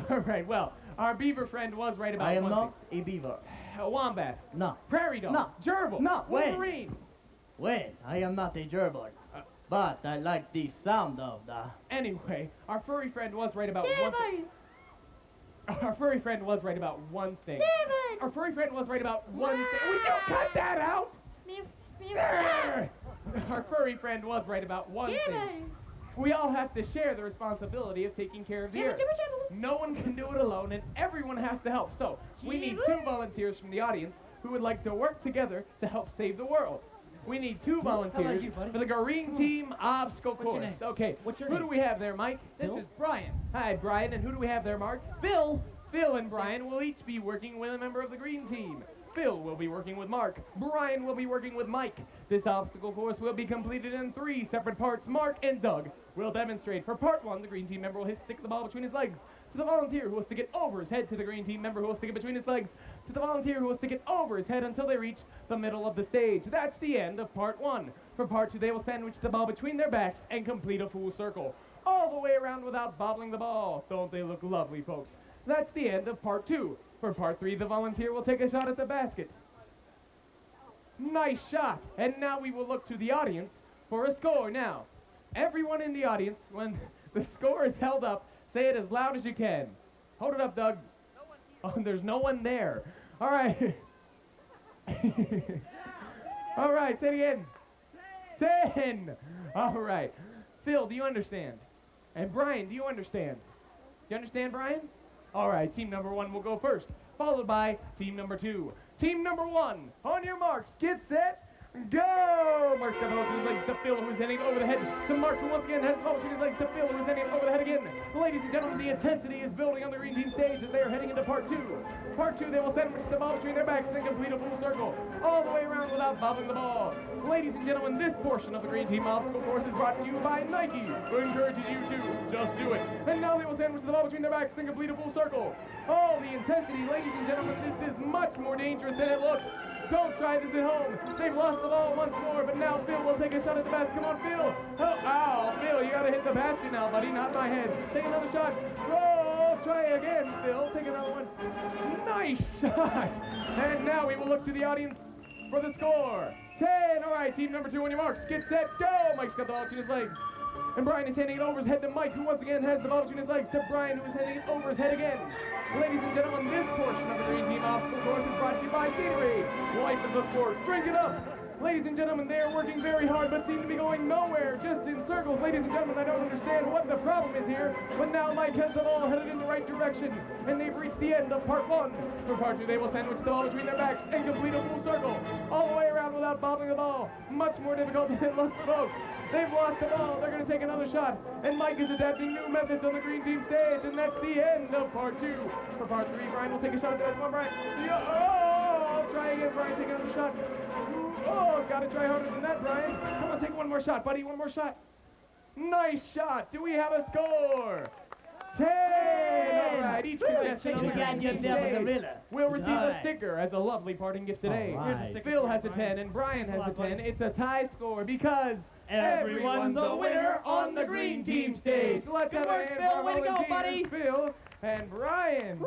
All right, well, our beaver friend was right about I am one not a beaver. thing. A wombat. No. Prairie dog. No. Gerbil. No, wait. Wolverine. Wait, I am not a gerbil. But I like the sound of the... Anyway, our furry friend was right about one thing. Our furry friend was right about one thing. Our furry friend was right about one thing. Would you cut that out? Our furry friend was right about one thing. We all have to share the responsibility of taking care of the earth. No one can do it alone, and everyone has to help. So, we need 2 volunteers from the audience who would like to work together to help save the world. We need 2 volunteers for the Green Team obstacle course. What's your name? Okay, What's your who name? do we have there, Mike? This is Brian. Hi, Brian, and who do we have there, Mark? Phil. Phil and Brian will each be working with a member of the Green Team. Phil will be working with Mark. Brian will be working with Mike. This obstacle course will be completed in 3 separate parts. Mark and Doug will demonstrate. For part 1, the Green Team member will stick the ball between his legs. To the volunteer who will stick it over his head, to the Green Team member who will stick it between his legs, to the volunteer who will stick it over his head until they reach the middle of the stage. That's the end of part 1. For part 2, they will sandwich the ball between their backs and complete a full circle, all the way around without bobbling the ball. Don't they look lovely, folks? That's the end of part 2. For part 3, the volunteer will take a shot at the basket. Nice shot. And now we will look to the audience for a score. Now, everyone in the audience, when the score is held up, say it as loud as you can. Hold it up, Doug. Oh, there's no one there. All right. All right, say it again. 10. All right. Phil, do you understand? And Brian, do you understand? You understand, Brian? All right, team number 1 will go first, followed by team number 2. Team number 1, on your marks, get set, go! Mark's got the ball between his legs to Phil, who's heading over the head to Mark, who once again has the ball between his legs to Phil, who's heading over the head again. Ladies and gentlemen, the intensity is building on the Green Team stage as they are heading into part 2. Part 2, they will sandwich the ball between their backs and complete a full circle, all the way around without bobbing the ball. Ladies and gentlemen, this portion of the Green Team obstacle course is brought to you by Nike, who encourages you to just do it. And now they will sandwich the ball between their backs and complete a full circle. Oh, the intensity, ladies and gentlemen, this is much more dangerous than it looks. Don't try this at home. They've lost the ball once more, but now Phil will take a shot at the basket. Come on, Phil. Oh, ow, Phil, you gotta hit the basket now, buddy, not my head. Take another shot. Oh, try again, Phil. Take another one. Nice shot. And now we will look to the audience for the score. 10. All right, team number 2 on your marks. Get set, go. Mike's got the ball between his legs. And Brian is handing it over his head to Mike, who once again has the ball between his legs, to Brian, who is handing it over his head again. Ladies and gentlemen, this portion of the Green Team obstacle course is brought to you by Gatorade. Life is a sport. Drink it up. Ladies and gentlemen, they are working very hard, but seem to be going nowhere, just in circles. Ladies and gentlemen, I don't understand what the problem is here, but now Mike has the ball headed in the right direction, and they've reached the end of part 1. For part 2, they will sandwich the ball between their backs and complete a full circle, all the way around without bobbing the ball. Much more difficult than it looks, folks. They've lost the ball. They're going to take another shot. And Mike is adapting new methods on the Green Team stage. And that's the end of part 2. For part 3, Brian will take a shot at this. Come on, Brian. Oh, try again, Brian. Take another shot. Oh, got to try harder than that, Brian. Come on, take one more shot, buddy. One more shot. Nice shot. Do we have a score? 10. All right. Each contestant on the Green Team stage will receive a sticker as a lovely parting gift today. Right. Phil has a 10 and Brian has a 10. It's a tie score because everyone's a winner on the Green Team stage. Let's have a hand for our volunteers, Phil and Brian.